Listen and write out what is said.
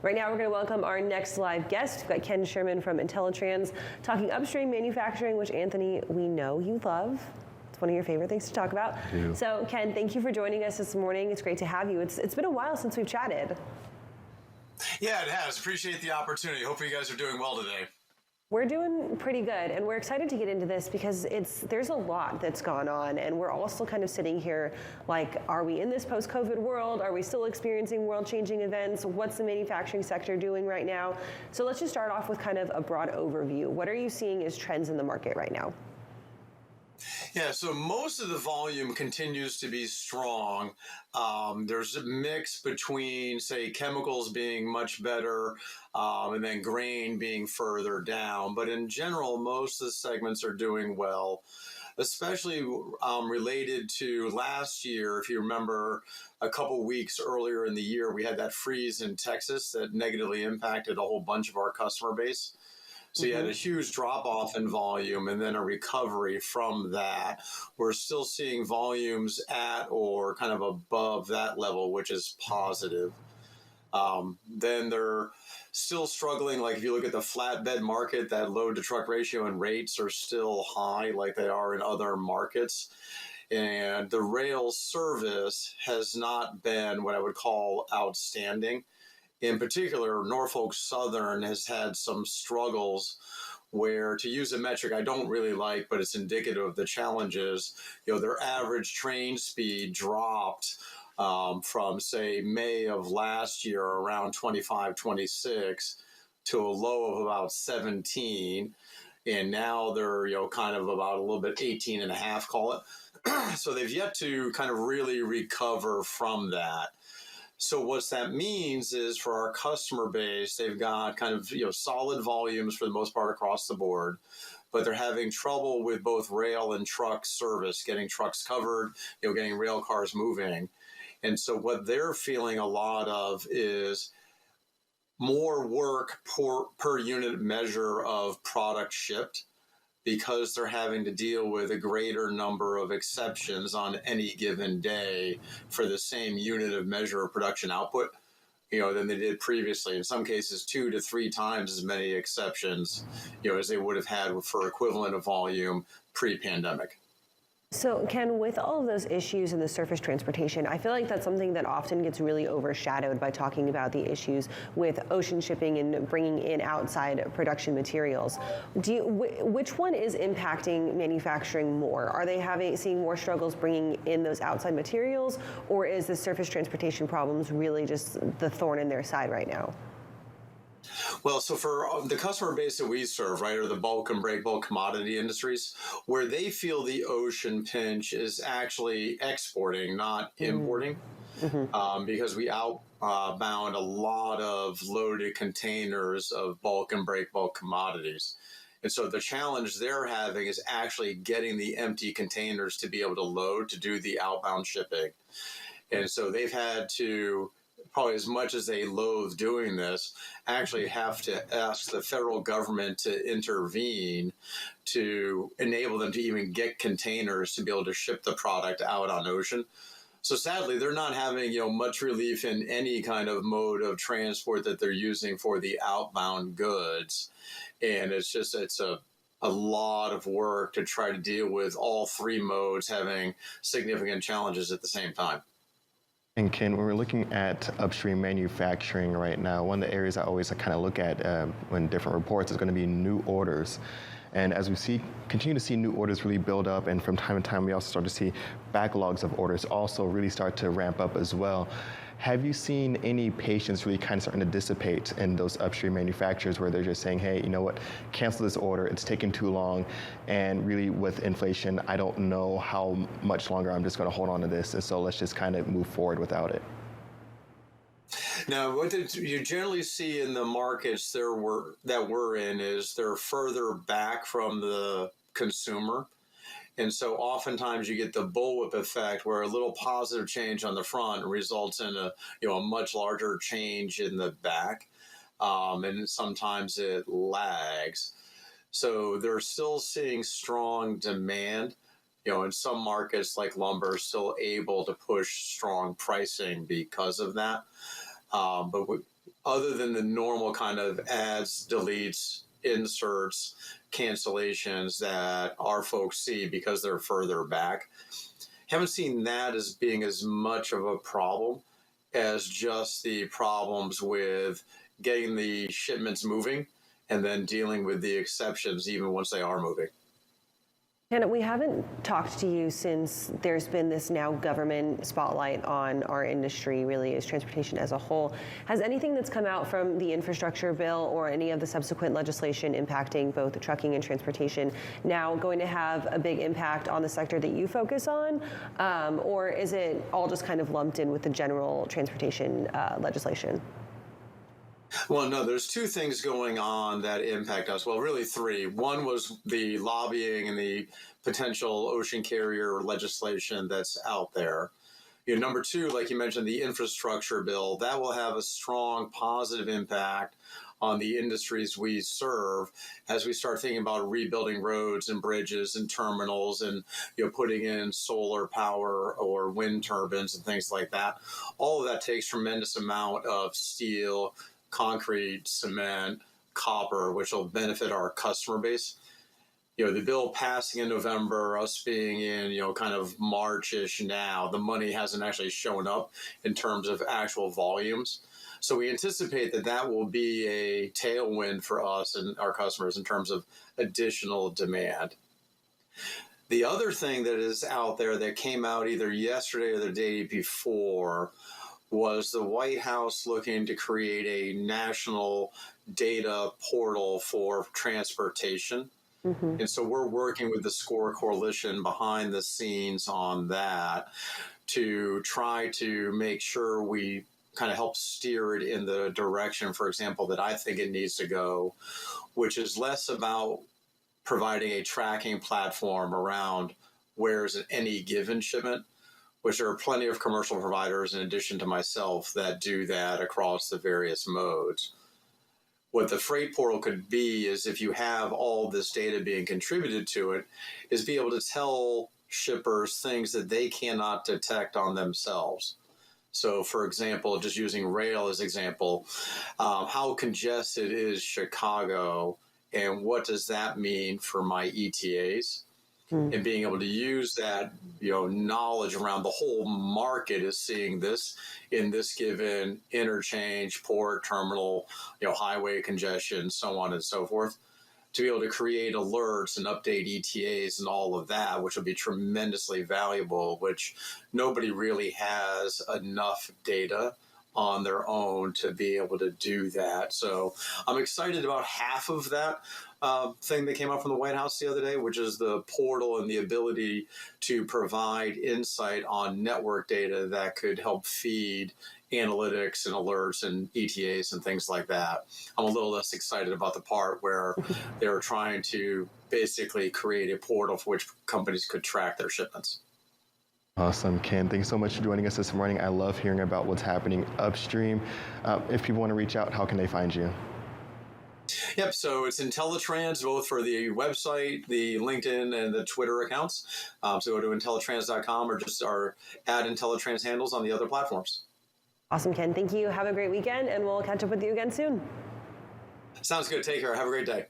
Right now, we're going to welcome our next live guest. We've got Ken Sherman from IntelliTrans talking upstream manufacturing, which, Anthony, we know you love. It's one of your favorite things to talk about. So, Ken, thank you for joining us this morning. It's great to have you. It's been a while since we've chatted. Yeah, it has. Appreciate the opportunity. Hope you guys are doing well today. We're doing pretty good, and we're excited to get into this because there's a lot that's gone on, and we're all still kind of sitting here like, are we in this post-COVID world? Are we still experiencing world-changing events? What's the manufacturing sector doing right now? So let's just start off with kind of a broad overview. What are you seeing as trends in the market right now? Yeah, so most of the volume continues to be strong. There's a mix between, say, chemicals being much better and then grain being further down. But in general, most of the segments are doing well, especially related to last year. If you remember, a couple weeks earlier in the year, we had that freeze in Texas that negatively impacted a whole bunch of our customer base. So you had a huge drop off in volume and then a recovery from that. We're still seeing volumes at or kind of above that level, which is positive. Then they're still struggling. Like if you look at the flatbed market, that load to truck ratio and rates are still high like they are in other markets. And the rail service has not been what I would call outstanding. In particular, Norfolk Southern has had some struggles where, to use a metric I don't really like, but it's indicative of the challenges, their average train speed dropped from, say, May of last year, around 25, 26, to a low of about 17. And now they're, kind of about a little bit 18 and a half, call it. So they've yet to kind of really recover from that. So what that means is for our customer base, they've got kind of solid volumes for the most part across the board, but they're having trouble with both rail and truck service, getting trucks covered, getting rail cars moving. And so what they're feeling a lot of is more work per unit measure of product shipped, because they're having to deal with a greater number of exceptions on any given day for the same unit of measure of production output, than they did previously. In some cases, 2 to 3 times as many exceptions, as they would have had for equivalent of volume pre-pandemic. So, Ken, with all of those issues in the surface transportation, I feel like that's something that often gets really overshadowed by talking about the issues with ocean shipping and bringing in outside production materials. Which one is impacting manufacturing more? Are they seeing more struggles bringing in those outside materials, or is the surface transportation problems really just the thorn in their side right now? Well, so for the customer base that we serve, right, or the bulk and break bulk commodity industries, where they feel the ocean pinch is actually exporting, not importing, because we outbound a lot of loaded containers of bulk and break bulk commodities. And so the challenge they're having is actually getting the empty containers to be able to load to do the outbound shipping. And so they've had to, probably as much as they loathe doing this, actually have to ask the federal government to intervene to enable them to even get containers to be able to ship the product out on ocean. So sadly, they're not having much relief in any kind of mode of transport that they're using for the outbound goods. And it's a lot of work to try to deal with all 3 modes having significant challenges at the same time. And Ken, when we're looking at upstream manufacturing right now, one of the areas I always kind of look at when different reports is going to be new orders. And as we continue to see new orders really build up, and from time to time we also start to see backlogs of orders also really start to ramp up as well. Have you seen any patience really kind of starting to dissipate in those upstream manufacturers where they're just saying, hey, you know what, cancel this order, it's taking too long, and really with inflation, I don't know how much longer I'm just going to hold on to this, and so let's just kind of move forward without it? Now, what you generally see in the markets that we're in is they're further back from the consumer. And so oftentimes you get the bullwhip effect where a little positive change on the front results in a much larger change in the back. And sometimes it lags. So they're still seeing strong demand. In some markets like lumber, still able to push strong pricing because of that. But with other than the normal kind of adds, deletes, inserts, cancellations that our folks see because they're further back. Haven't seen that as being as much of a problem as just the problems with getting the shipments moving and then dealing with the exceptions even once they are moving. Ken, we haven't talked to you since there's been this now government spotlight on our industry, really, as transportation as a whole. Has anything that's come out from the infrastructure bill or any of the subsequent legislation impacting both trucking and transportation now going to have a big impact on the sector that you focus on? Or is it all just kind of lumped in with the general transportation legislation? Well, no, there's two things going on that impact us. Well, really three. One was the lobbying and the potential ocean carrier legislation that's out there. Number two, like you mentioned, the infrastructure bill, that will have a strong positive impact on the industries we serve as we start thinking about rebuilding roads and bridges and terminals and putting in solar power or wind turbines and things like that. All of that takes tremendous amount of steel, concrete, cement, copper, which will benefit our customer base. The bill passing in November, us being in, kind of March-ish now, the money hasn't actually shown up in terms of actual volumes. So we anticipate that that will be a tailwind for us and our customers in terms of additional demand. The other thing that is out there that came out either yesterday or the day before was the White House looking to create a national data portal for transportation. Mm-hmm. And so we're working with the SCORE Coalition behind the scenes on that to try to make sure we kind of help steer it in the direction, for example, that I think it needs to go, which is less about providing a tracking platform around where's any given shipment, which there are plenty of commercial providers in addition to myself that do that across the various modes. What the freight portal could be is if you have all this data being contributed to it, is be able to tell shippers things that they cannot detect on themselves. So, for example, just using rail as example, how congested is Chicago and what does that mean for my ETAs? And being able to use that, knowledge around the whole market is seeing this in this given interchange, port, terminal, highway congestion, so on and so forth, to be able to create alerts and update ETAs and all of that, which will be tremendously valuable, which nobody really has enough data on their own to be able to do that. So I'm excited about half of that thing that came out from the White House the other day, which is the portal and the ability to provide insight on network data that could help feed analytics and alerts and ETAs and things like that. I'm a little less excited about the part where they're trying to basically create a portal for which companies could track their shipments. Awesome, Ken. Thanks so much for joining us this morning. I love hearing about what's happening upstream. If people want to reach out, how can they find you? Yep, so it's IntelliTrans, both for the website, the LinkedIn, and the Twitter accounts. So go to IntelliTrans.com or just our @IntelliTrans handles on the other platforms. Awesome, Ken. Thank you. Have a great weekend, and we'll catch up with you again soon. Sounds good. Take care. Have a great day.